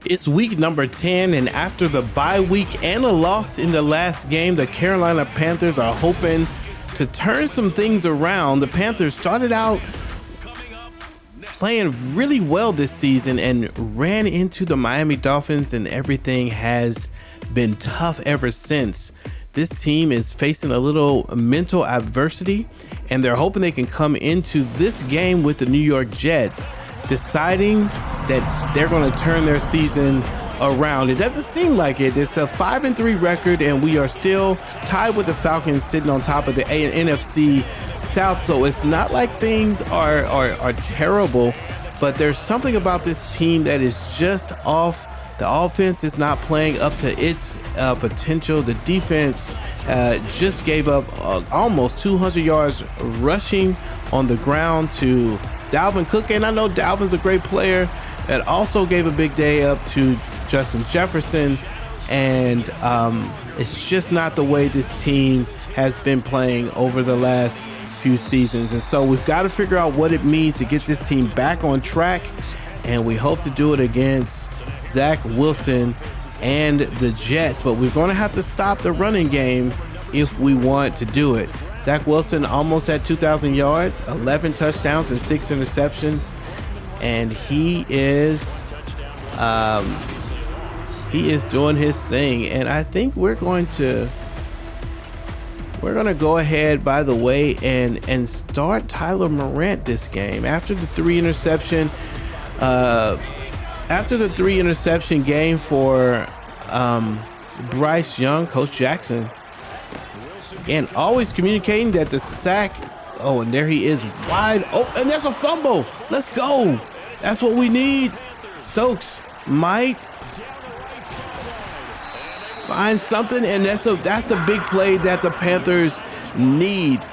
It's week number 10, and after the bye week and a loss in the last game, the Carolina Panthers are hoping to turn some things around. The Panthers started out playing really well this season and ran into the Miami Dolphins, and everything has been tough ever since. This team is facing a little mental adversity, and they're hoping they can come into this game with the New York Jets deciding that they're going to turn their season around. It doesn't seem like it. It's a 5-3 record, and we are still tied with the Falcons sitting on top of the NFC South. So it's not like things are terrible, but there's something about this team that is just off. The offense is not playing up to its potential. The defense just gave up almost 200 yards rushing on the ground to Dalvin Cook, and I know Dalvin's a great player. That also gave a big day up to Justin Jefferson, and it's just not the way this team has been playing over the last few seasons. And so we've got to figure out what it means to get this team back on track, and we hope to do it against Zach Wilson and the Jets, but we're going to have to stop the running game if we want to do it. Zach Wilson almost at 2,000 yards, 11 touchdowns and 6 interceptions, and he is doing his thing. And I think we're going to go ahead, by the way, and start Tyler Morant this game after the 3 interception game for Bryce Young. Coach Jackson, again, always communicating that the sack. Oh, and there he is, wide open, and there's a fumble. Let's go. That's what we need. Stokes might find something, and that's the big play that the Panthers need.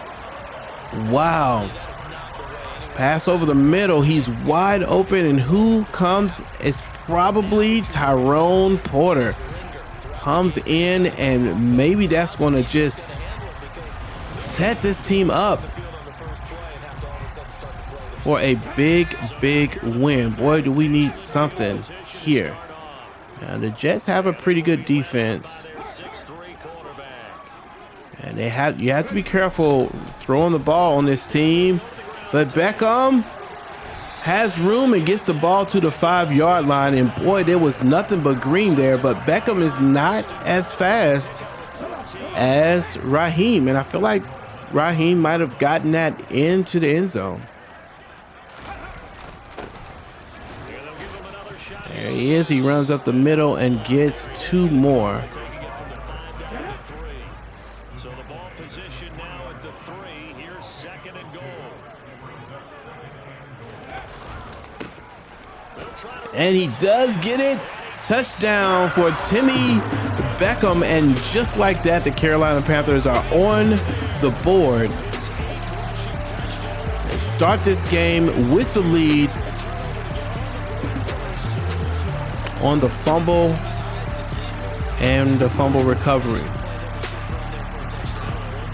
Wow. Pass over the middle. He's wide open, and who comes? It's probably Tyrone Porter. Comes in, and maybe that's going to just set this team up for a big win. Boy, do we need something here. Now, the Jets have a pretty good defense, and you have to be careful throwing the ball on this team. But Beckham has room and gets the ball to the 5-yard line, and boy, there was nothing but green there. But Beckham is not as fast as Raheem, and I feel like Raheem might have gotten that into the end zone. There he is. He runs up the middle and gets 2 more. So the ball position now at the 3. Here's 2nd and goal. And he does get it. Touchdown for Timmy Beckham. And just like that, the Carolina Panthers are on the board. They start this game with the lead on the fumble and the fumble recovery.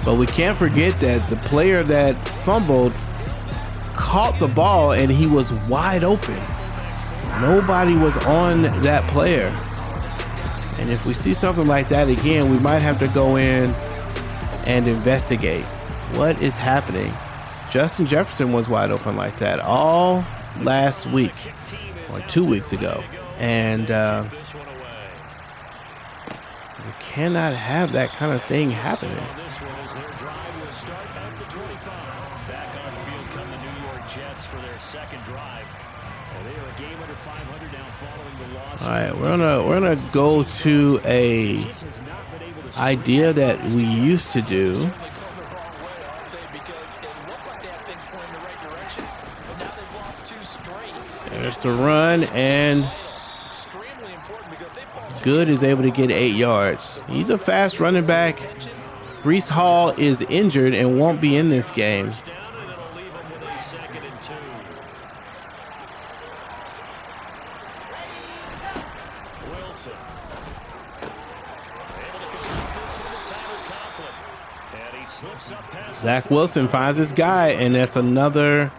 But we can't forget that the player that fumbled caught the ball, and he was wide open. Nobody was on that player. And if we see something like that again, we might have to go in and investigate what is happening. Justin Jefferson was wide open like that all last week or 2 weeks ago. And we cannot have that kind of thing happening. Back on the field come the New York Jets for their 2nd drive. They are a game under 500 now following the loss. All right, we're gonna go to a idea that we used to do. There's the run, and Good is able to get 8 yards. He's a fast running back. Breece Hall is injured and won't be in this game. Zach Wilson finds his guy, and that's another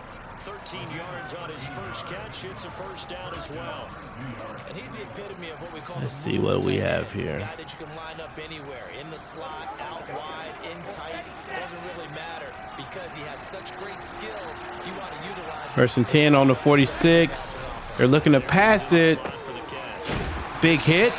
yards on his first catch. It's a first down as well. And he's the epitome of what we call. Let's see what we have here. A guy that you can line up anywhere, in the slot, out wide, in tight, doesn't really matter because he has such great skills. You want to utilize. First and 10 on the 46. They're looking to pass it. Big hit.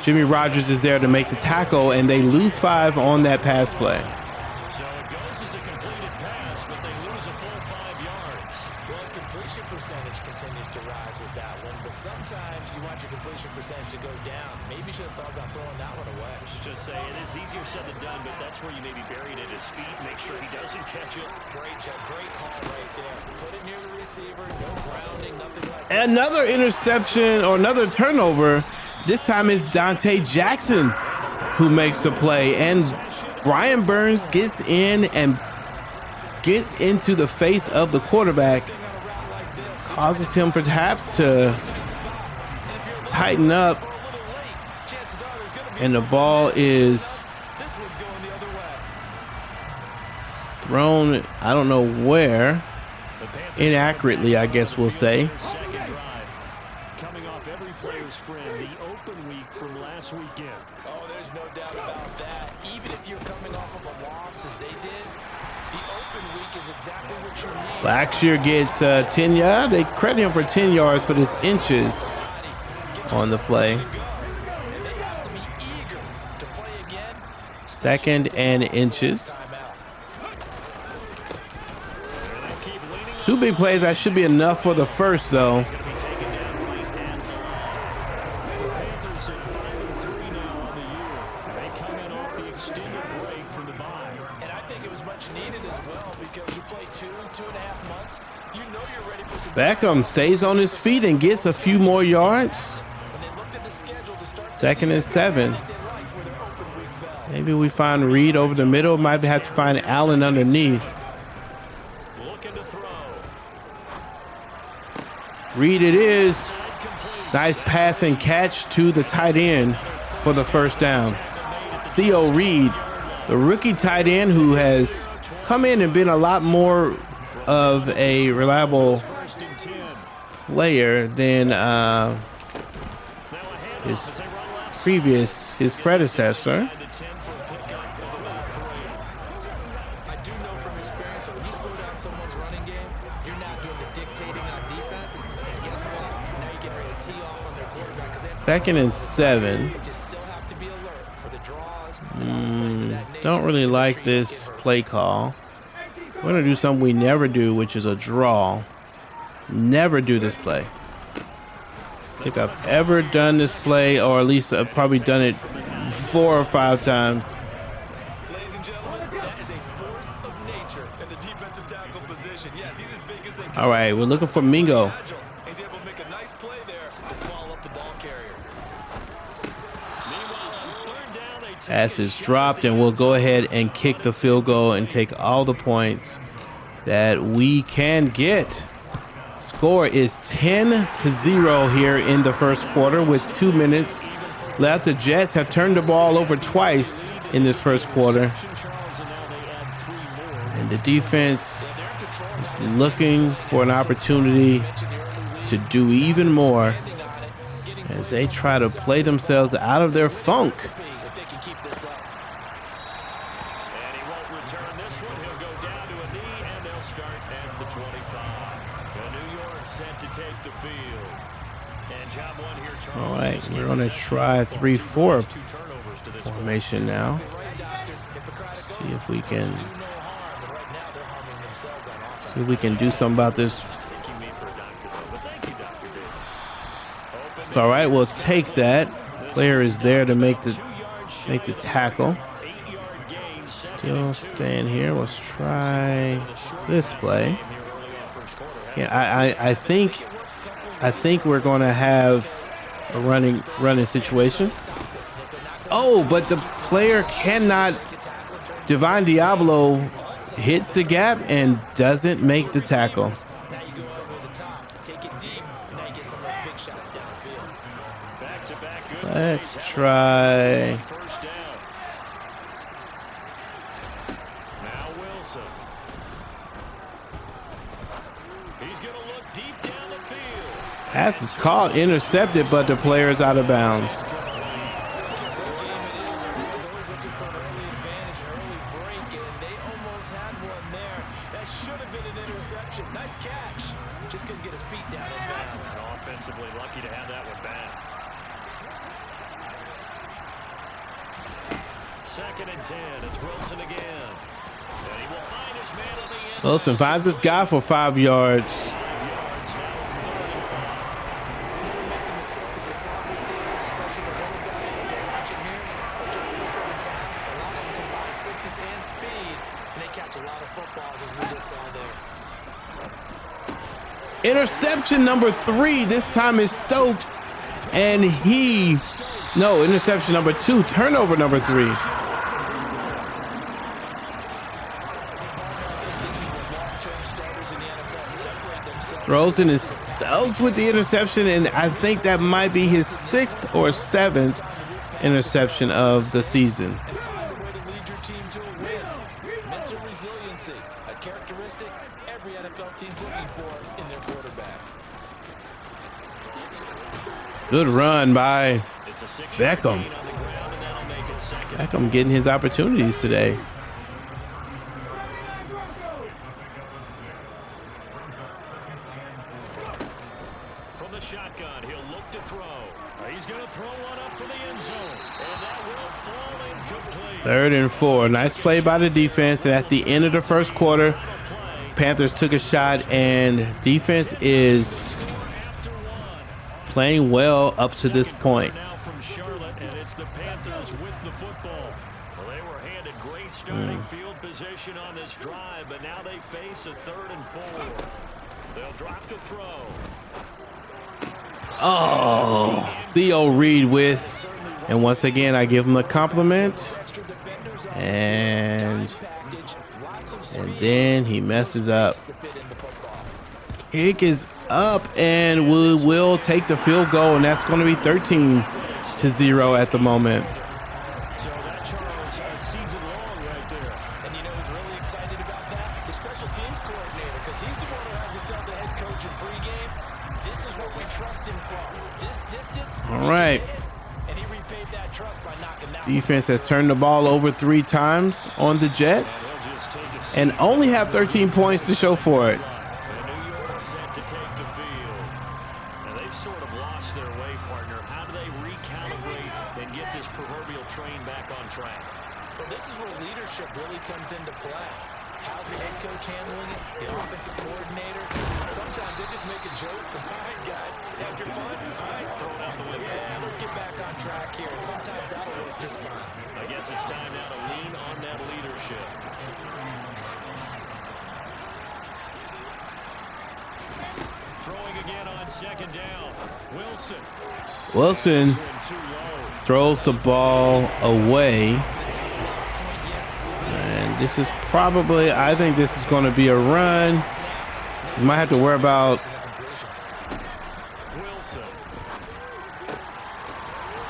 Jimmy Rogers is there to make the tackle, and they lose 5 on that pass play. So it goes as a completed pass, but they lose a full 5 yards. Well, his completion percentage continues to rise with that one, but sometimes you want your completion percentage to go down. Maybe you should have thought about throwing that one away. I should just say it is easier said than done, but that's where you maybe buried at his feet. Make sure he doesn't catch it. Great check, great call right there. Put it near the receiver, no grounding, nothing like that. Another interception or another turnover. This time it's Dante Jackson who makes the play, and Brian Burns gets in and gets into the face of the quarterback, causes him perhaps to tighten up, and the ball is thrown, I don't know where, inaccurately, I guess we'll say. Coming off every player's friend, the open week from last weekend. Oh, there's no doubt about that. Even if you're coming off of a loss as they did, the open week is exactly what you need. Blackshear gets 10 yards. They credit him for 10 yards, but it's inches on the play. Second and inches. 2 big plays. That should be enough for the first, though. Beckham stays on his feet and gets a few more yards. Second and 7. Maybe we find Reed over the middle. Might have to find Allen underneath. Reed it is. Nice pass and catch to the tight end for the first down. Theo Reed, the rookie tight end who has come in and been a lot more of a reliable player than his predecessor. I do know from experience that when you slow down someone's running game, you're not doing the dictating on defense. And guess what? Now you're getting ready to tee off on their quarterback because they have Second and 7. you just still have to be alert for the draws. Don't really like this play call. We're going to do something we never do, which is a draw. Never do this play. I think I've ever done this play, or at least I've probably done it 4 or 5 times. Ladies and gentlemen, that is a force of nature in the defensive tackle position. Yes, he's as big as they can. All right, we're looking for Mingo. He's able to make a nice play there to swallow up the ball carrier. Pass is dropped, and we'll go ahead and kick the field goal and take all the points that we can get. Score is 10-0 here in the first quarter with 2 minutes left. The Jets have turned the ball over twice in this first quarter. And the defense is looking for an opportunity to do even more as they try to play themselves out of their funk. All right, we're going to try 3-4 formation now. See if we can do something about this. It's all right. We'll take that. Player is there to make the tackle. Still staying here. Let's try this play. Yeah, I think we're going to have a running situation. Oh, but the player cannot. Divine Diablo hits the gap and doesn't make the tackle. Let's try. Pass is caught, intercepted, but the player is out of bounds. Nice catch. Just couldn't get his feet down in bounds. Offensively lucky to have that one back. 2nd and 10. It's Wilson again. And he will find his man on the end. Wilson finds this guy for 5 yards. 5 yards. Now it's 3rd and 5. Never make the mistake that the slot receivers, especially the little guys that we're watching here, are just quicker than fast. A lot of them combine quickness and speed, and they catch a lot of footballs, as we just saw there. Interception number 3. This time is Stoked. And interception number 2. Turnover number 3. Rosen is stoked with the interception, and I think that might be his 6th or 7th interception of the season. Mental resiliency, a characteristic every NFL team's looking for in their quarterback. Good run by Beckham. Beckham getting his opportunities today. From the shotgun, he'll look to throw. He's going to throw one up for the end zone, and that will fall incomplete. 3rd and 4. Nice play by the defense. And that's the end of the first quarter. Panthers took a shot, and defense is playing well up to this point. Now from Charlotte, and it's the Panthers with the football. Well, they were handed great starting field position on this drive, but now they face a 3rd and 4. They'll drop to throw. Oh, Theo Reed with, and once again, I give him a compliment. And then he messes up. Kick is up, and we will take the field goal, and that's going to be 13-0 at the moment. So that Charles season long right there. And you know who's really excited about that? The special teams coordinator, because he's the one who has to tell the head coach in pregame, this is what we trust him from. This distance. All right. And he repaid that trust by knocking that. Defense has turned the ball over 3 times on the Jets and only have 13 points to show for it. New York set to take the field. And they've sort of lost their way, partner. How do they recalibrate and get this proverbial train back on track? Well, this is where leadership really comes into play. How's the head coach handling it? The offensive coordinator? Sometimes they just make a joke. All right, guys, have your fun. All right, throw it out the window. Yeah, let's get back on track here. And sometimes that'll work just fine. I guess it's time now to lean on that leadership. Throwing again on 2nd down. Wilson throws the ball away. And this is probably, I think this is going to be a run. You might have to worry about Wilson.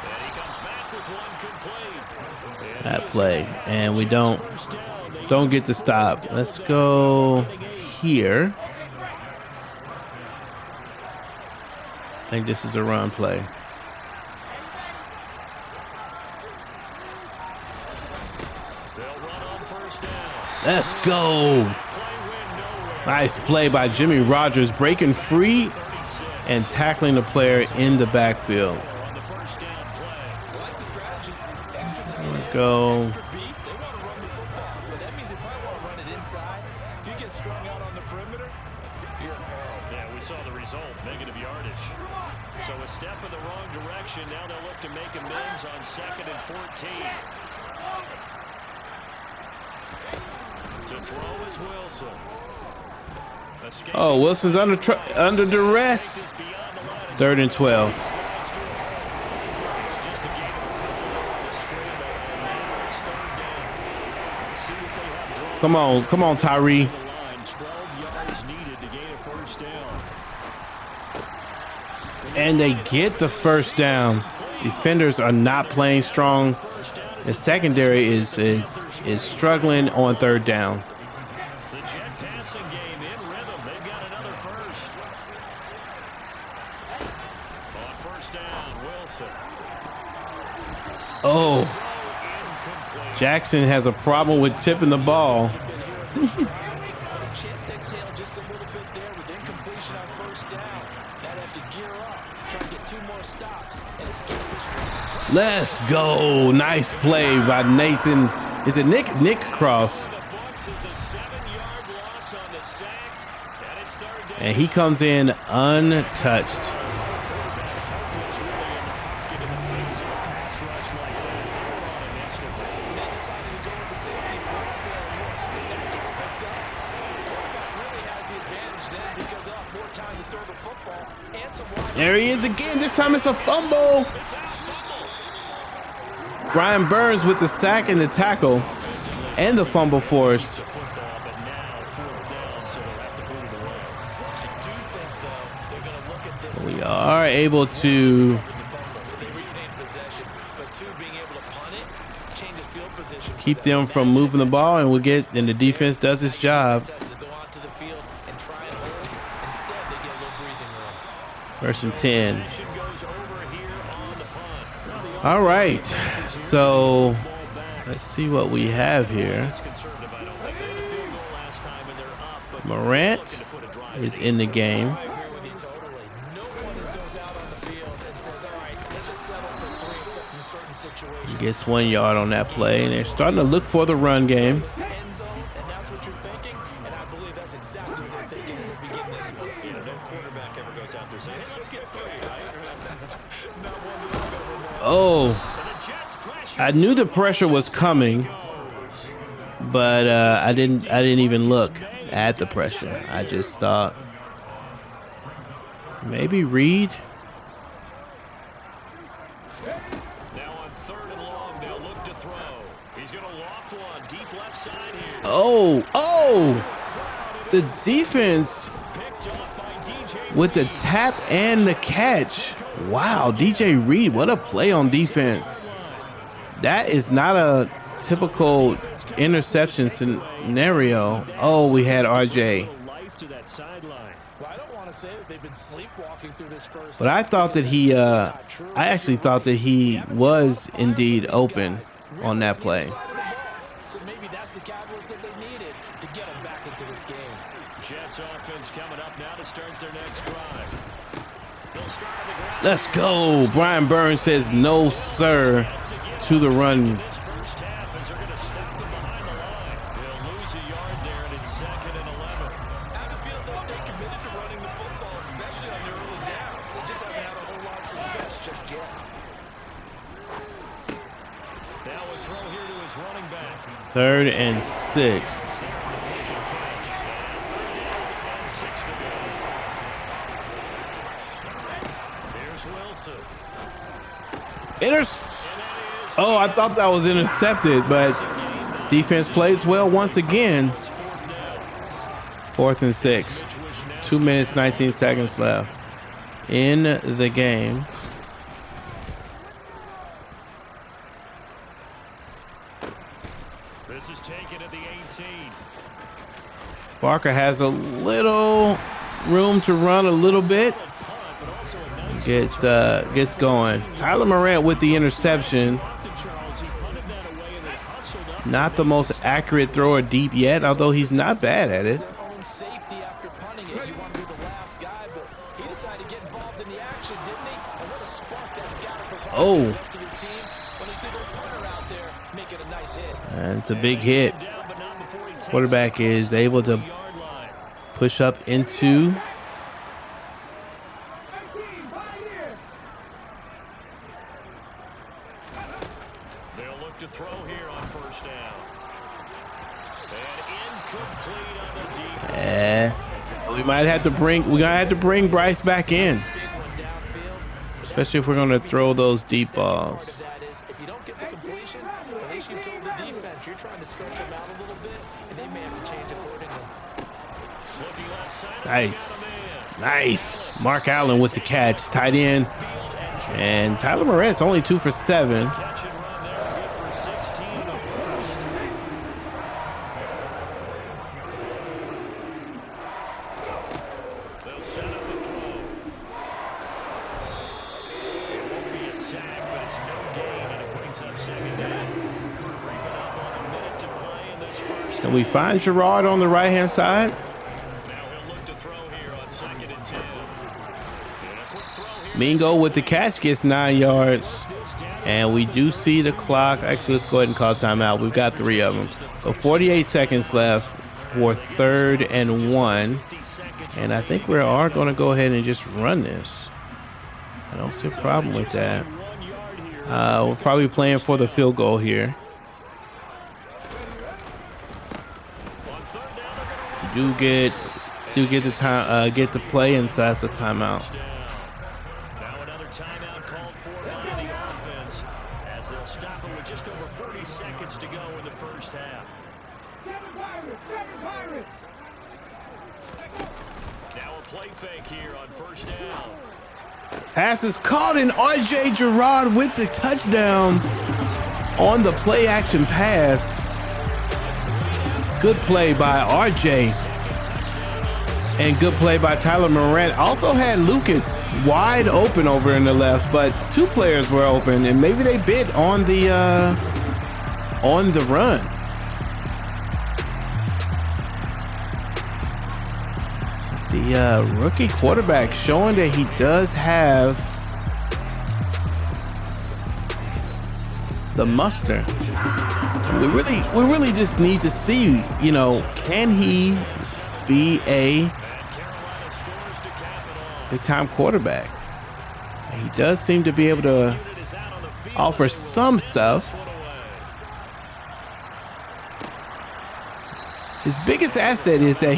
And he comes back with one complete. that play, and we don't get the stop. Let's go here. I think this is a run play. Let's go. Nice play by Jimmy Rogers, breaking free and tackling the player in the backfield. There we go. Yeah, we saw the result, negative yardage. So a step in the wrong direction. Now they'll look to make amends on 2nd and 14. To throw is Wilson. Oh, Wilson's under duress. 3rd and 12. Come on, Tyree. And they get the first down. Defenders are not playing strong. The secondary is struggling on 3rd down. The Jet passing game in rhythm. They've got another first. Wilson. Oh, Jackson has a problem with tipping the ball. Chance to exhale just a little bit there with incompletion on first down. Now they have to gear up, try to get 2 more stops, and escape this. Let's go. Nice play by Nathan. Is it Nick? Nick Cross. And he comes in untouched. There he is again. This time it's a fumble. Brian Burns with the sack and the tackle and the fumble forced. We are able to keep them from moving the ball, and the defense does its job. First and 10. All right, so let's see what we have here. Morant is in the game. He gets 1 yard on that play, and they're starting to look for the run game. Oh, I knew the pressure was coming, but I didn't even look at the pressure. I just thought maybe Reed. Now on 3rd and long, they'll look to throw. He's going to loft one deep left side here. Oh, the defense with the tap and the catch. Wow, DJ Reed, what a play on defense. That is not a typical interception scenario. Oh, we had RJ. But I thought that I actually thought that he was indeed open on that play. So maybe that's the catalyst that they needed to get them back into this game. Jets offense coming up now to start their next drive. Let's go. Brian Burns says no, sir, to the run. This first half as they're going to stop them behind the line. They'll lose a yard there, and it's 2nd and 11. Out of field, they'll stay committed to running the football, especially on their early downs. They just haven't had a whole lot of success just yet. Now a throw here to his running back. 3rd and 6. Oh, I thought that was intercepted, but defense plays well once again. 4th and 6. 2 minutes, 19 seconds left in the game. This is taken at the 18. Barker has a little room to run a little bit. Gets going. Tyler Morant with the interception. Not the most accurate thrower deep yet, although he's not bad at it. Oh. And it's a big hit. Quarterback is able to push up into. They'll look to throw here on first down. And incomplete on the deep. We might have to bring Bryce back in, especially if we're going to throw those deep balls. If you don't get the completion, at least you told the defense you're trying to stretch them out a little bit, and they may have to change accordingly. Nice. Mark Allen with the catch, tight end. And Tyler Morant's only 2 for 7. Catch and run there, good for 16 in the first. They'll set up the throw. It won't be a Can we find Gerard on the right-hand side? Now he'll look to throw here on 2nd and 10. And a quick throw here. Mingo with the catch gets 9 yards. And we do see the clock. Actually, let's go ahead and call timeout. We've got 3 of them. So 48 seconds left for 3rd and 1. And I think we are going to go ahead and just run this. I don't see a problem with that. We're probably playing for the field goal here. Do get the time, get the play, and so that's a timeout. Now another timeout called for by the offense as they'll stop it with just over 40 seconds to go in the first half. Now a play fake here on 1st down. Pass is caught, and RJ Gerard with the touchdown on the play action pass. Good play by RJ. And good play by Tyler Morant. Also had Lucas wide open over in the left, but 2 players were open, and maybe they bit on the run. The rookie quarterback showing that he does have the muster. We really just need to see, you know, can he be a big-time quarterback? He does seem to be able to offer some stuff. His biggest asset is that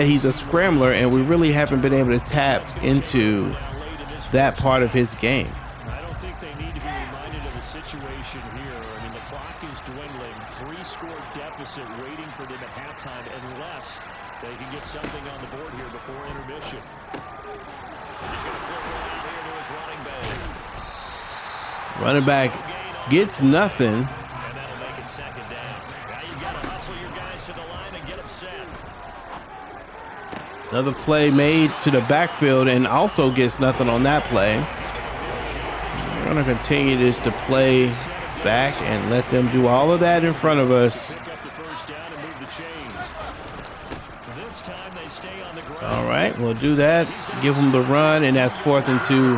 he's a scrambler, and we really haven't been able to tap into that part of his game. I don't think they need to be reminded of the situation here. I mean, the clock is dwindling. 3-score deficit waiting for them at halftime unless they can get something on the board here before intermission. He's going to flip it out here to his running back. Running back gets nothing. And that'll make it 2nd down. Now you've got to hustle your guys to the line and get them set. Another play made to the backfield and also gets nothing on that play. We're going to continue this to play back and let them do all of that in front of us. All right, we'll do that. Give them the run, and that's 4th and 2.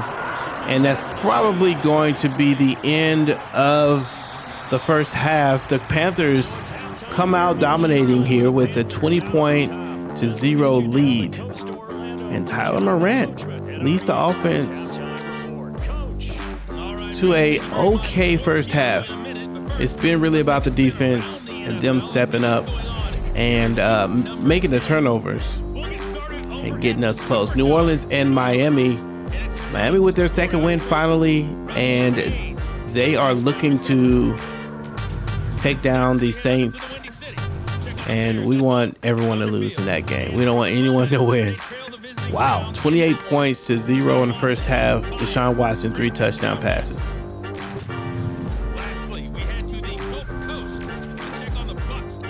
And that's probably going to be the end of the first half. The Panthers come out dominating here with a 20-0 lead. And Tyler Morant leads the offense to a okay first half. It's been really about the defense and them stepping up and making the turnovers and getting us close. New Orleans and Miami with their 2nd win finally, and they are looking to take down the Saints, and we want everyone to lose in that game. We don't want anyone to win. Wow, 28 points to 0 in the first half. Deshaun Watson, 3 touchdown passes.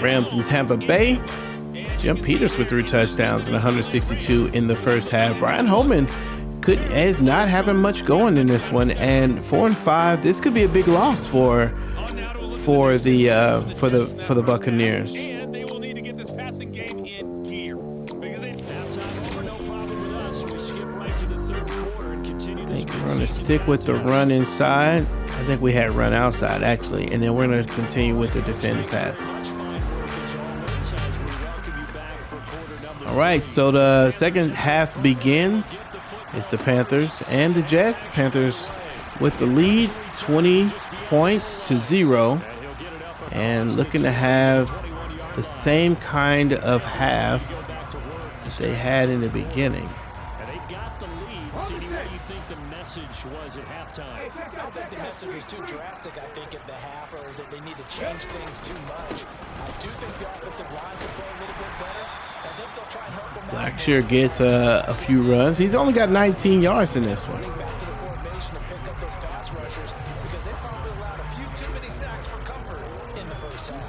Rams in Tampa Bay. Jim Peters with 3 touchdowns and 162 in the first half. Brian Holman is not having much going in this one, and 4-5. This could be a big loss for the Buccaneers. And they will need to get this passing game in gear. I think we're going to stick with the run inside. I think we had run outside actually, and then we're going to continue with the defending pass. All right, so the second half begins. It's the Panthers and the Jets. Panthers with the lead, 20 points to 0, and looking to have the same kind of half that they had in the beginning. And they got the lead. City, what do you think the message was at halftime? I don't think the message was too drastic, I think, at the half, or that they need to change things too much. I do think the offensive line could play a little bit better. I think they'll try and help them out. Blackshear gets a few runs. He's only got 19 yards in this one. Back to the formation and pick up those pass rushers because they probably allowed a few too many sacks for comfort in the first half.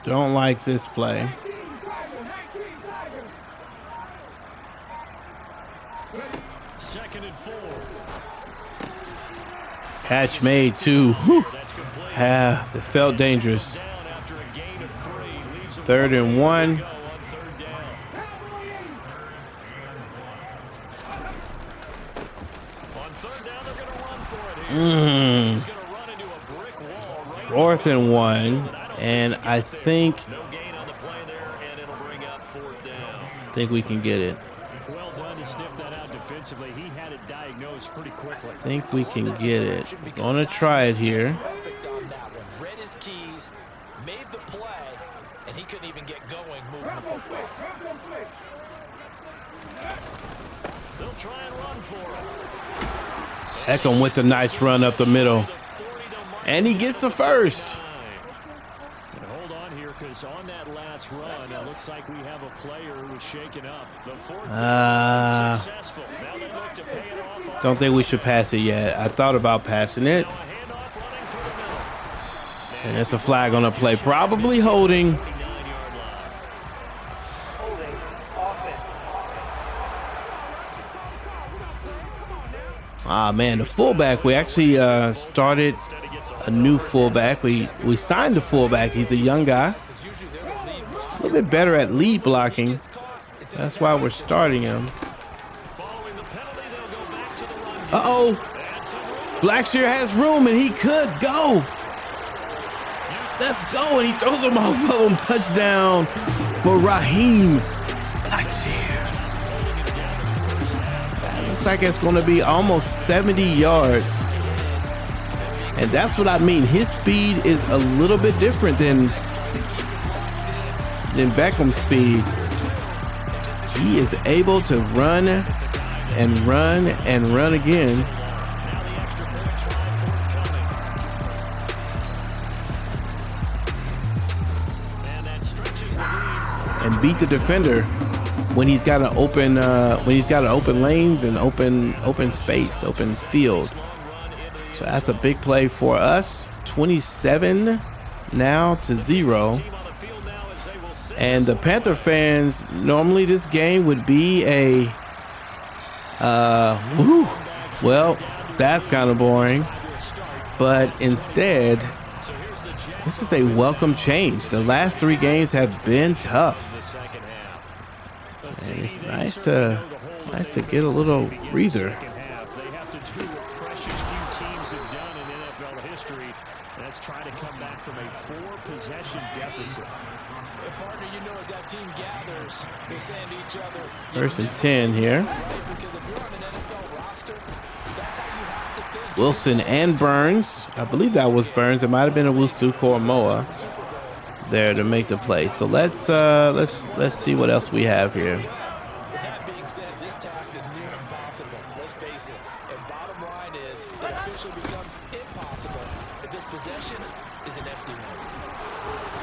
Don't like this play. 4. Catch made too. Whew. It felt dangerous. Down after a gain of 3. Leaves them 3rd and 1. go on 3rd down. On 3rd down, they're going to run for it here. He's going to run into a brick wall. 4th and 1. And I think No gain on the play there, and it'll bring up 4th down. we can get it. Well done to sniff that out defensively. He had it diagnosed pretty quickly. I think we can get it. Gonna try it here. Perfect on that one. Read his keys, made the play, and he couldn't even get going moving the football. They'll try and run for it. Eckham with a nice run up the middle. And he gets the first. And hold on here, because on that last run, it looks like we have a player who was shaken up. The 4th down is successful. Now they look to pay it off. Don't think we should pass it yet. I thought about passing it. A handoff running through the middle. And there's a flag on the play. Probably holding. 9-yard line. Ah, man, the fullback. We actually started a new fullback. We signed the fullback. He's a young guy. He's a little bit better at lead blocking. That's why we're starting him. Following the penalty, they'll go back to the run. Uh-oh. Blackshear has room, and he could go. Let's go. And he throws him off of him. Touchdown for Raheem Blackshear. That looks like it's going to be almost 70 yards. And that's what I mean. His speed is a little bit different than Beckham's speed. He is able to run and run and run again. Now the extra point try forthcoming. And that stretches the lead. And beat the defender when he's got an open lanes and open space, open field. So that's a big play for us. 27 now to 0. And the Panther fans, normally this game would be a well, that's kind of boring. But instead, this is a welcome change. The last 3 games have been tough. And it's nice to get a little breather. They have to do what precious few teams have done in NFL history. That's try to come back from a 4-possession deficit. Partner, you know, as that team gathers, they're saying to each other, 1st and 10 here. right? Because if you're on an NFL roster, that's how you have to think. Wilson and Burns. I believe that was Burns. It might have been a Wusu or Moa there to make the play. So let's see what else we have here. That being said, this task is near impossible. Let's face it. And bottom line is, it officially becomes impossible if this possession is an empty one.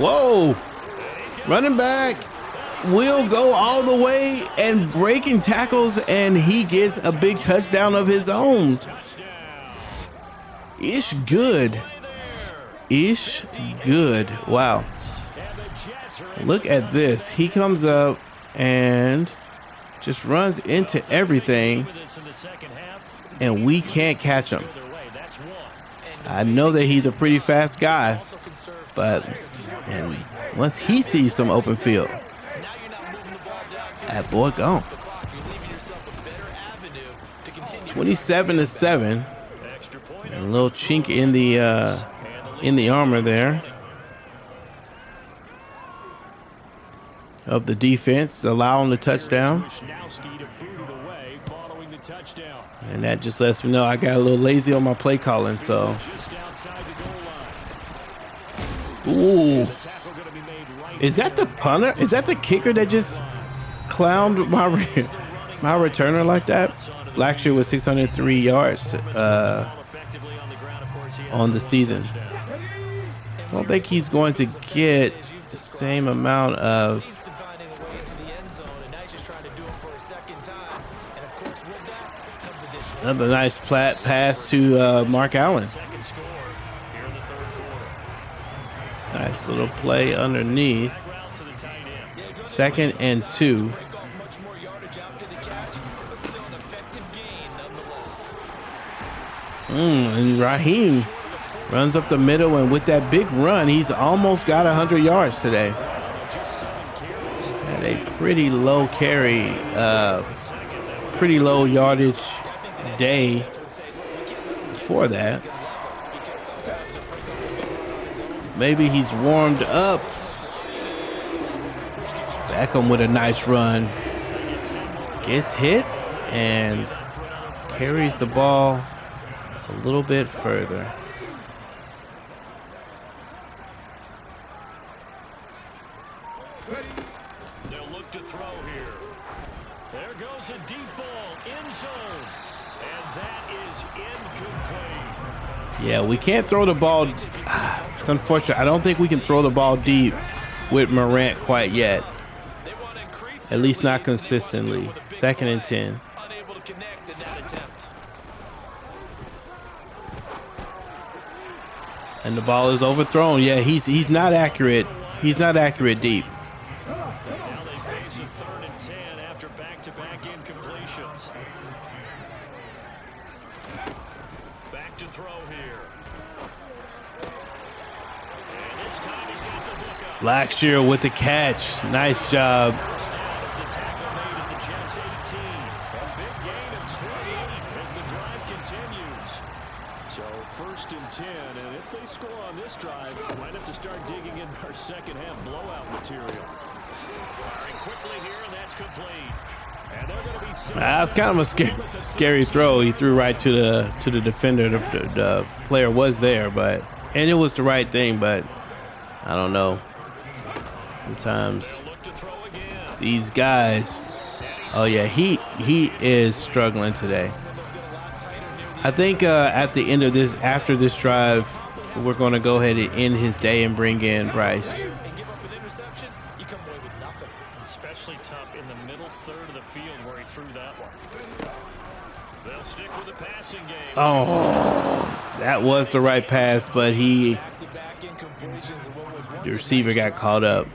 Whoa! Running back will go all the way and breaking tackles, and he gets a big touchdown of his own. Ish good. Ish good. Wow. Look at this. He comes up and just runs into everything, and we can't catch him. I know that he's a pretty fast guy, but and once he sees some open field, that boy gone. 27-7. And a little chink in the armor there of the defense, allowing the touchdown. And that just lets me know I got a little lazy on my play calling. So, ooh, is that the punter? Is that the kicker that just clowned my returner like that? Blackshear was 603 yards on the season. I don't think he's going to get the same amount of. Another nice pass to Mark Allen. Nice little play underneath. 2nd and 2. And Raheem runs up the middle, and with that big run, he's almost got 100 yards today. Had a pretty low carry, pretty low yardage day before that. Maybe he's warmed up. Beckham with a nice run. Gets hit and carries the ball a little bit further. They'll look to throw here. There goes a deep ball in zone. And that is incomplete. Yeah, we can't throw the ball. It's unfortunate. I don't think we can throw the ball deep with Morant quite yet. At least not consistently. 2nd and 10. Unable to connect in that attempt. And the ball is overthrown. Yeah, he's not accurate. He's not accurate deep. Now they face a 3rd and 10 after back-to-back incompletions. Back to throw here. And this time he's got the hook up. Blackshear with the catch. Nice job. First down as the tackle made at the Jets 18. A big gain of 20 as the drive continues. So 1st and 10, and if they score on this drive, might have to start digging in our second half blowout material. Firing quickly here, and that's complete. And they're going to be That's kind of a scary throw. He threw right to the defender. The player was there, and it was the right thing, but I don't know. Sometimes these guys, oh yeah, he is struggling today. I think at the end of this, after this drive, we're going to go ahead and end his day and bring in Bryce. And give up an interception, you come away with nothing. especially tough in the middle third of the field where he threw that one. They'll stick with the passing game. Oh, that was the right pass, but the receiver got caught up.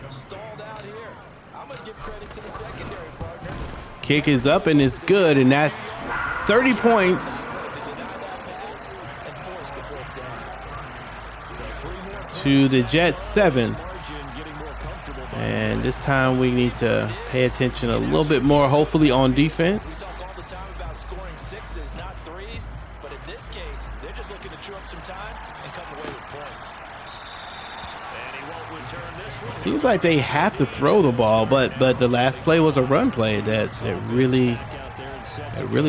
Kick is up and it's good, and that's 30 points to the Jets 7. And this time we need to pay attention a little bit more, hopefully on defense. All the time about scoring sixes, not threes, but in this case, they're just looking to chew up some time and come away with points. And he won't return this one. Seems like they have to throw the ball, but the last play was a run play that really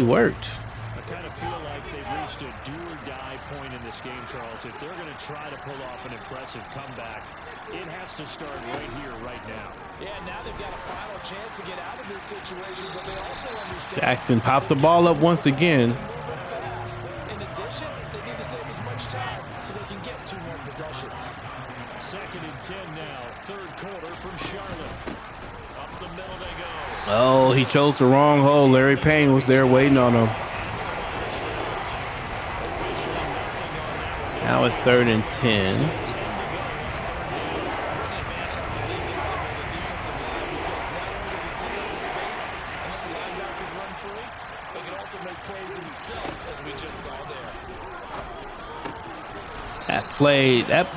worked. I kind of feel like they've reached a do-or-die point in this game, Charles. If they're going to try to pull off an impressive comeback, it has to start right here, right now. Yeah, now they've got a final chance to get out of this situation, but they also understand Jackson pops the ball up once again. in addition, they need to save as much time so they can get 2 more possessions. 2nd and 10 now, 3rd quarter from Charlotte. Up the middle they go. Oh, he chose the wrong hole. Larry Payne was there waiting on him. Now it's 3rd and 10.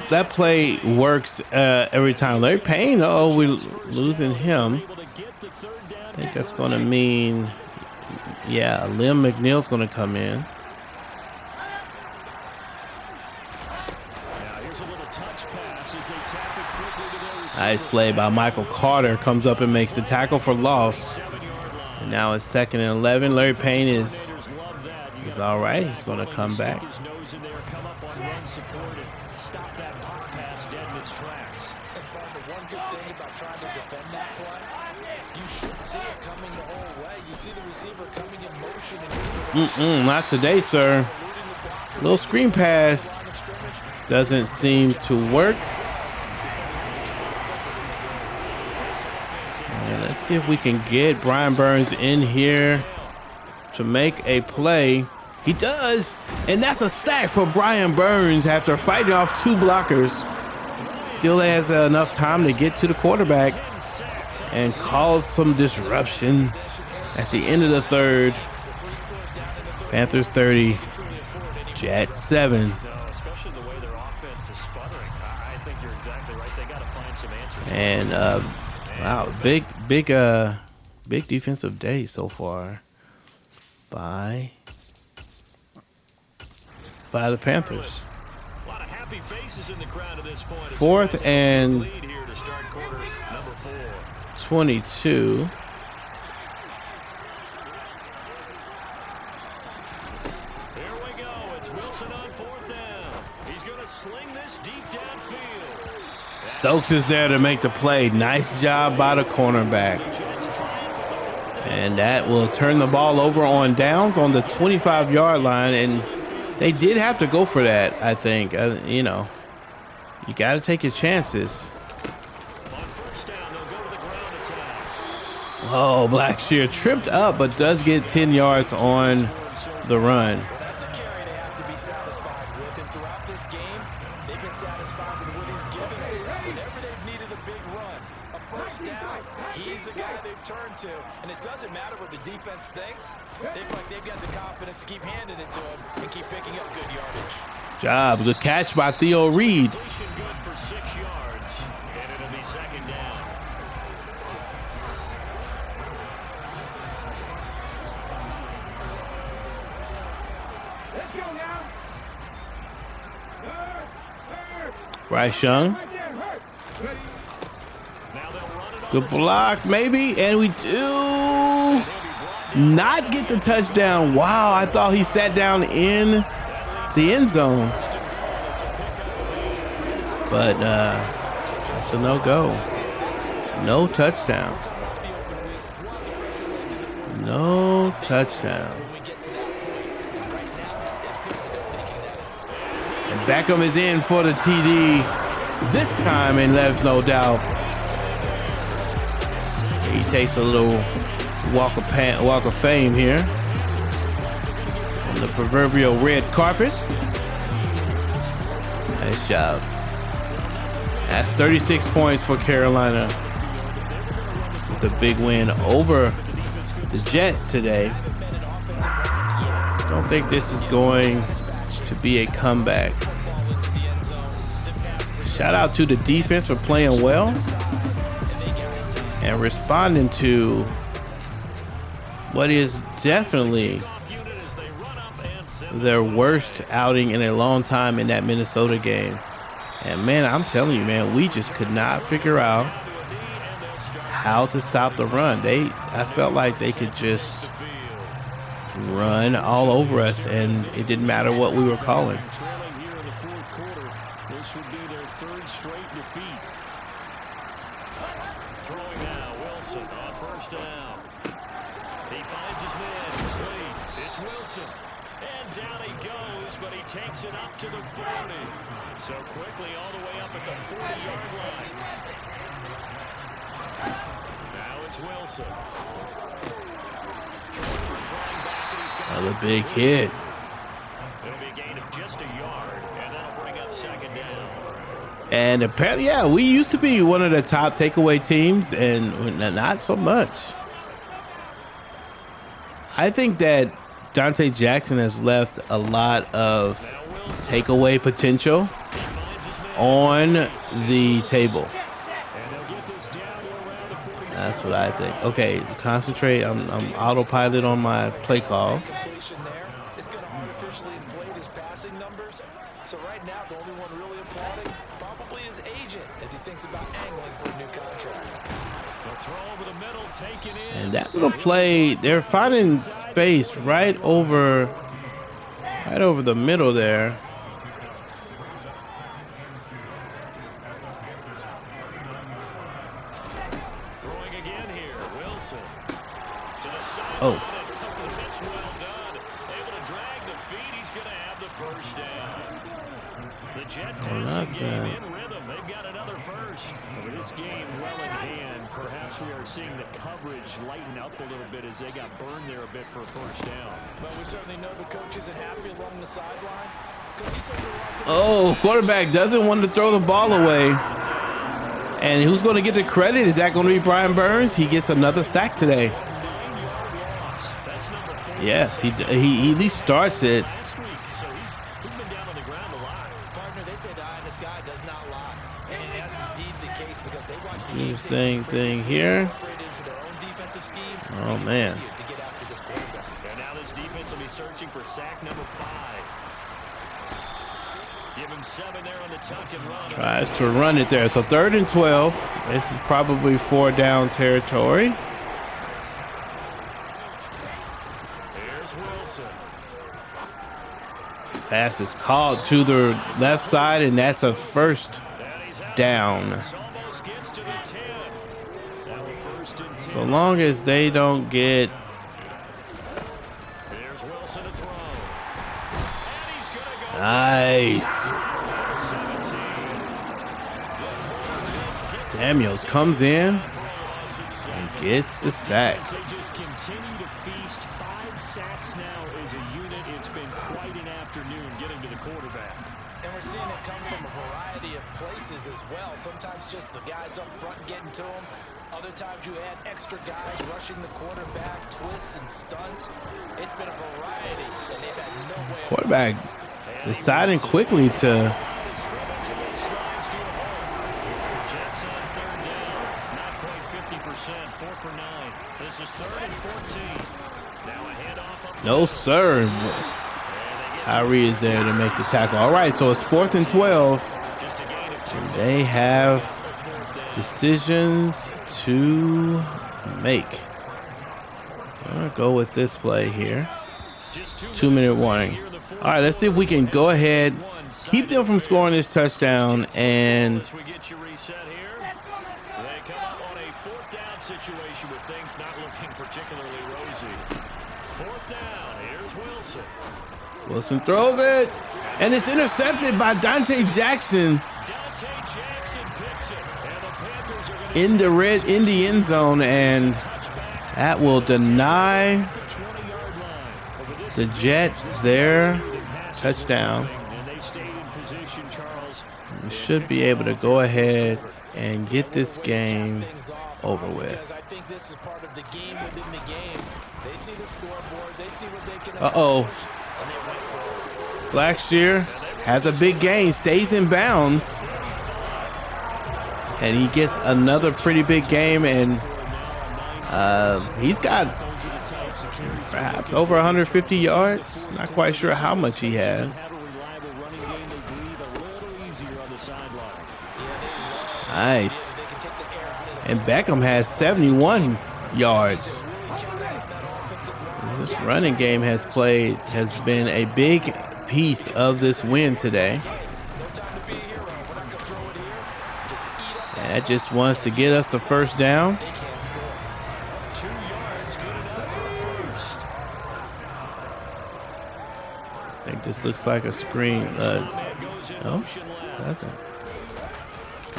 That play works every time. Larry Payne, we're losing him. I think that's going to mean, yeah, Lim McNeil's going to come in. Nice play by Michael Carter. Comes up and makes the tackle for loss. And now it's 2nd and 11. Larry Payne is all right. He's going to come back. Stop that pop pass dead in its tracks. The one good thing about trying to defend that play, you should see it coming the whole way. You see the receiver coming in motion. And not today, sir. Little screen pass doesn't seem to work. And let's see if we can get Brian Burns in here to make a play. He does, and that's a sack for Brian Burns after fighting off 2 blockers. Still has enough time to get to the quarterback and cause some disruption. That's the end of the 3rd. Panthers 30, Jets 7. No, especially the way their offense is sputtering. I think you're exactly right. They got to find some answers. And wow, big defensive day so far by the Panthers. A lot of happy faces in the crowd at this point. 4th and Lead here to start quarter number 4. 22. Here we go. It's Wilson on 4th down. He's going to sling this deep downfield. Stokes is there to make the play. Nice job by the cornerback. And that will turn the ball over on downs on the 25-yard line. And they did have to go for that, I think. You know, you got to take your chances. On 1st down, they'll go to the ground attack. Oh, Blackshear tripped up, but does get 10 yards on the run. That's a carry they have to be satisfied with. And throughout this game, they've been satisfied with what he's given them. Whenever they've needed a big run, a 1st down, he's the guy they've turned to. And it doesn't matter what the defense thinks. They've got the confidence to keep handing it to him and keep picking up good yardage. Job. Good catch by Theo Reed. Completion good for 6 yards. And it'll be 2nd down. Bryce Young. Now they'll run it on Good block, maybe. And we do not get the touchdown. Wow, I thought he sat down in the end zone. But that's a no-go. No touchdown. No touchdown. And Beckham is in for the TD this time and leaves no doubt. He takes a little walk of fame here on the proverbial red carpet. Nice job. That's 36 points for Carolina with the big win over the Jets today. Don't think this is going to be a comeback. Shout out to the defense for playing well and responding to what is definitely their worst outing in a long time in that Minnesota game. And man, I'm telling you, man, we just could not figure out how to stop the run. I felt like they could just run all over us, and it didn't matter what we were calling. Trailing here in the 4th quarter. This would be their 3rd straight defeat. Throwing now, Wilson on 1st down. He finds his man. Wait, it's Wilson. And down he goes, but he takes it up to the 40. So quickly all the way up at the 40-yard line. Now it's Wilson. Trying back, and he's got Another big hit. It'll be a gain of just a yard, and that'll bring up 2nd down. And apparently, yeah, we used to be one of the top takeaway teams, and not so much. I think that Dante Jackson has left a lot of takeaway potential on the table. That's what I think. Okay, concentrate. I'm autopilot on my play calls. It's going to artificially inflate his passing numbers. So right now, the only one really applauding probably his agent as he thinks about angling for a new contract. The throw over the middle, taken in. And that little play, they're finding space right over the middle there. Throwing again here, Wilson. To the side. Oh. That's well done. Able to drag the feet. He's going to have the 1st down. The Jet passing game in rhythm. They've got another 1st. With this game well in hand, perhaps we are seeing the coverage lighten up a little bit as they got burned there a bit for a 1st down. But we certainly know the coach isn't happy along the sideline. Oh, quarterback doesn't want to throw the ball away. And who's going to get the credit? Is that going to be Brian Burns? He gets another sack today. Yes, he at least starts it. they say the eye in the sky does not lie. And that's indeed the case because they watch the Do the same thing here. Oh, man. And now this defense will be searching for sack number 5. Give him 7 there on the tuck and run. Tries to run it there. So 3rd and 12. This is probably 4 down territory. Here's Wilson. Pass is called to the left side, and that's a first down. So long as they don't get. Here's Wilson to throw. Nice. Samuels comes in and gets the sack. They just continue to feast. 5 sacks now as a unit. It's been quite an afternoon getting to the quarterback. And we're seeing it come from a variety of places as well. Sometimes just the guys up front getting to them. Other times you add extra guys rushing the quarterback, twists and stunts. It's been a variety, and they've had no way. Quarterback deciding quickly to. Jets on 3rd down. Not quite 50%. 4 for 9. This is 3rd and 14. Now a handoff up. No, sir. Tyree is there to make the tackle. All right, so it's 4th and 12. And they have decisions to make. I'm going to go with this play here. 2-minute warning. All right, let's see if we can go ahead, keep them from scoring this touchdown, and As we get you reset here, they come up on a 4th down situation with things not looking particularly rosy. 4th down. Here's Wilson. Wilson throws it, and it's intercepted by Dante Jackson in the end zone, and that will deny the Jets their touchdown. We should be able to go ahead and get this game over with. Uh-oh. Blackshear has a big gain, stays in bounds, and he gets another pretty big game, and he's got perhaps over 150 yards. Not quite sure how much he has. Nice. And Beckham has 71 yards. This running game has been a big piece of this win today. And that just wants to get us the first down. I think this looks like a screen. No, it doesn't.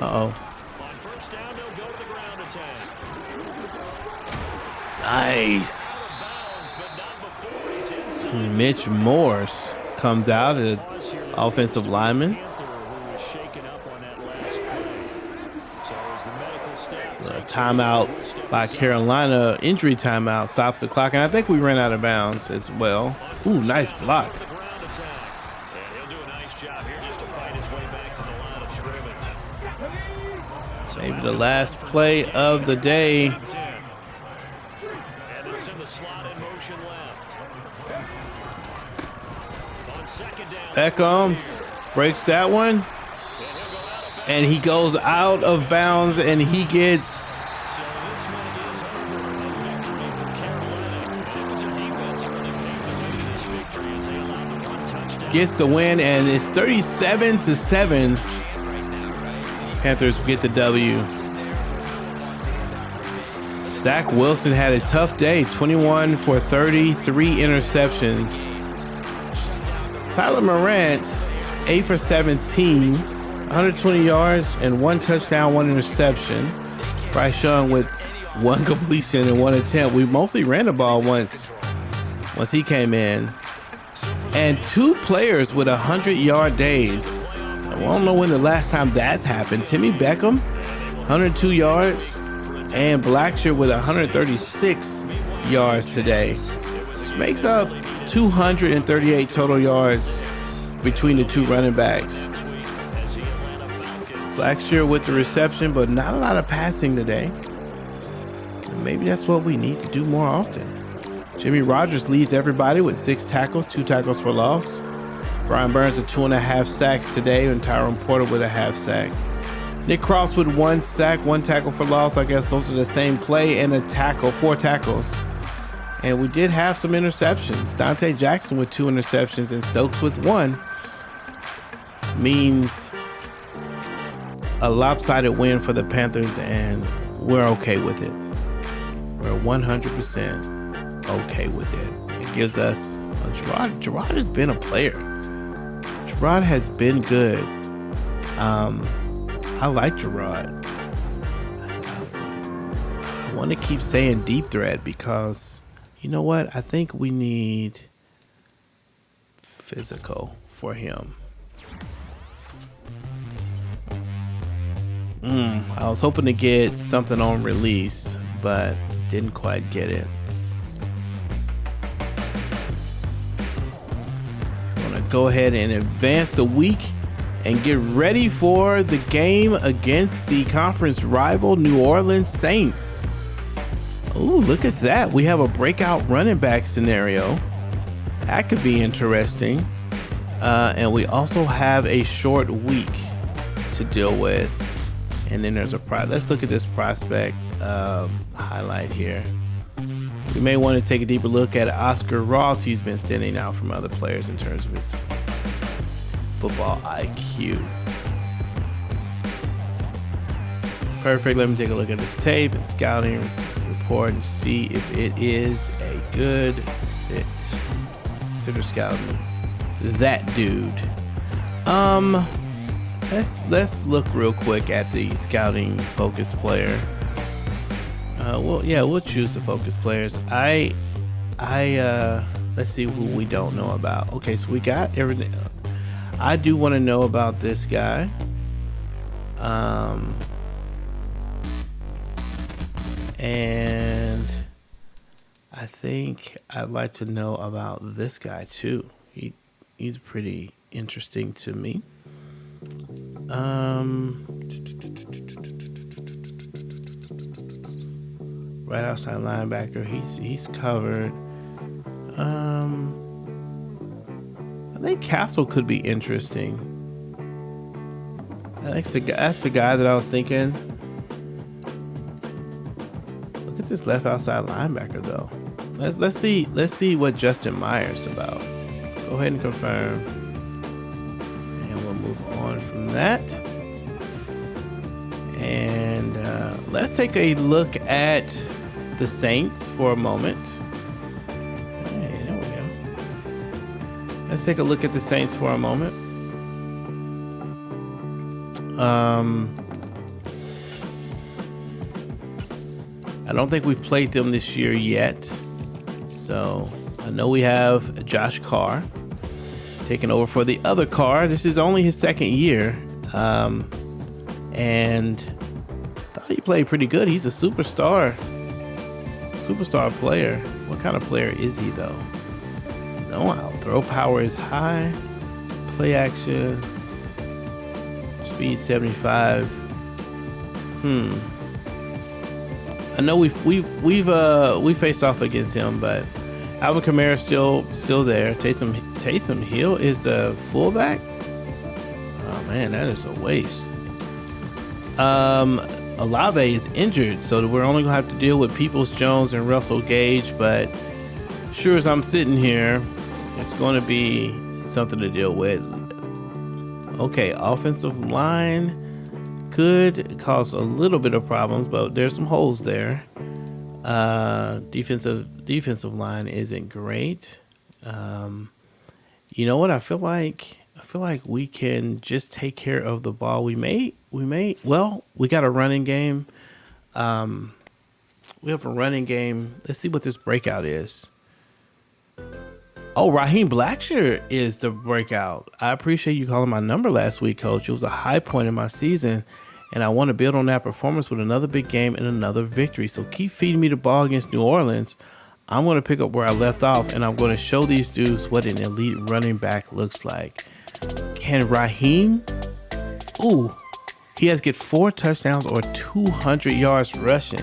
Uh-oh. Nice. Mitch Morse comes out, an offensive lineman. So a timeout by Carolina, injury timeout, stops the clock, and I think we ran out of bounds as well. Ooh, nice block. Maybe the last play of the day. Beckham breaks that one, and he goes out of bounds, and he gets the win, and it's 37-7. Panthers get the W. Zach Wilson had a tough day, 21 for 30, 3 interceptions. Tyler Morant, 8 for 17, 120 yards and 1 touchdown, 1 interception. Bryce Young with 1 completion and 1 attempt. We mostly ran the ball once he came in. And 2 players with 100-yard days. I don't know when the last time that's happened. Timmy Beckham, 102 yards, and Blackshear with 136 yards today, which makes up 238 total yards between the 2 running backs. Blackshear with the reception, but not a lot of passing today. Maybe that's what we need to do more often. Jimmy Rogers leads everybody with 6 tackles, 2 tackles for loss. Brian Burns with 2.5 sacks today, and Tyrone Porter with a half sack. Nick Cross with 1 sack, 1 tackle for loss. I guess those are the same play, and a tackle, 4 tackles. And we did have some interceptions. Dante Jackson with 2 interceptions and Stokes with 1 means a lopsided win for the Panthers, and we're okay with it. We're 100% okay with it. It gives us Gerard has been a player. Gerard has been good. I like Gerard. I want to keep saying deep threat because you know what? I think we need physical for him. I was hoping to get something on release, but didn't quite get it. I'm going to go ahead and advance the week and get ready for the game against the conference rival New Orleans Saints. Ooh, look at that. We have a breakout running back scenario. That could be interesting. And we also have a short week to deal with. And then there's let's look at this prospect highlight here. We may want to take a deeper look at Oscar Ross. He's been standing out from other players in terms of his football IQ. Perfect. Let me take a look at this tape and scouting report and see if it is a good fit. Consider scouting that dude. Let's look real quick at the scouting focus player. We'll choose the focus players. Let's see who we don't know about. Okay, so we got everything. I do want to know about this guy. And I think I'd like to know about this guy too. He's pretty interesting to me. Right outside linebacker, he's covered. I think Castle could be interesting. That's the guy that I was thinking. Look at this left outside linebacker though. Let's see what Justin Myers about. Go ahead and confirm. And we'll move on from that. And let's take a look at the Saints for a moment. Hey, there we go. Let's take a look at the Saints for a moment. I don't think we've played them this year yet. So I know we have Josh Carr taking over for the other Carr. This is only his second year. And I thought he played pretty good. He's a superstar player. What kind of player is he though? No, throw power is high. Play action. Speed 75. I know we faced off against him, but Alvin Kamara's still there. Taysom Hill is the fullback. Oh man, that is a waste. Olave is injured, so we're only gonna have to deal with Peoples-Jones and Russell Gage. But sure as I'm sitting here, it's going to be something to deal with. Okay, offensive line could cause a little bit of problems, but there's some holes there. Defensive line isn't great. You know what? I feel like we can just take care of the ball. We got a running game. We have a running game. Let's see what this breakout is. Oh, Raheem Blackshear is the breakout. I appreciate you calling my number last week, Coach. It was a high point in my season, and I want to build on that performance with another big game and another victory. So keep feeding me the ball against New Orleans. I'm going to pick up where I left off, and I'm going to show these dudes what an elite running back looks like. Can Raheem? Ooh, He has to get 4 touchdowns or 200 yards rushing.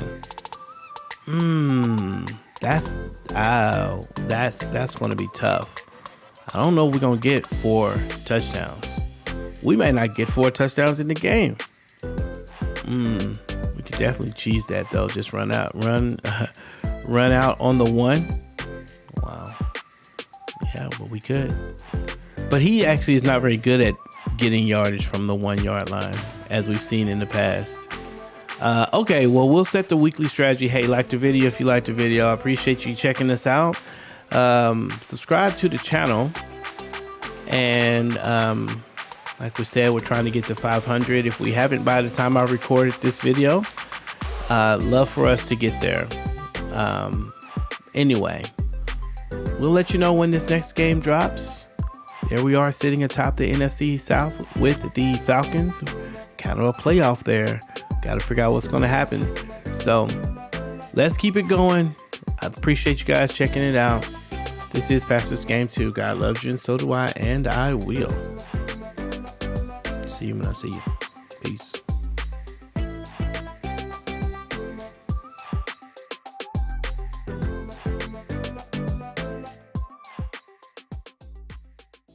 That's going to be tough. I don't know if we're going to get 4 touchdowns. We may not get 4 touchdowns in the game. We could definitely cheese that though. Just run out on the 1. Wow. Yeah, but we could. But he actually is not very good at getting yardage from the 1 yard line, as we've seen in the past. Okay, well, we'll set the weekly strategy. Hey, like the video if you like the video. I appreciate you checking us out. Subscribe to the channel. And like we said, we're trying to get to 500. If we haven't by the time I recorded this video, love for us to get there. Anyway, we'll let you know when this next game drops. There we are sitting atop the NFC South with the Falcons. Kind of a playoff there. Got to figure out what's going to happen. So let's keep it going. I appreciate you guys checking it out. This is Pastor's Game 2. God loves you and so do I, and I will. See you when I see you. Peace.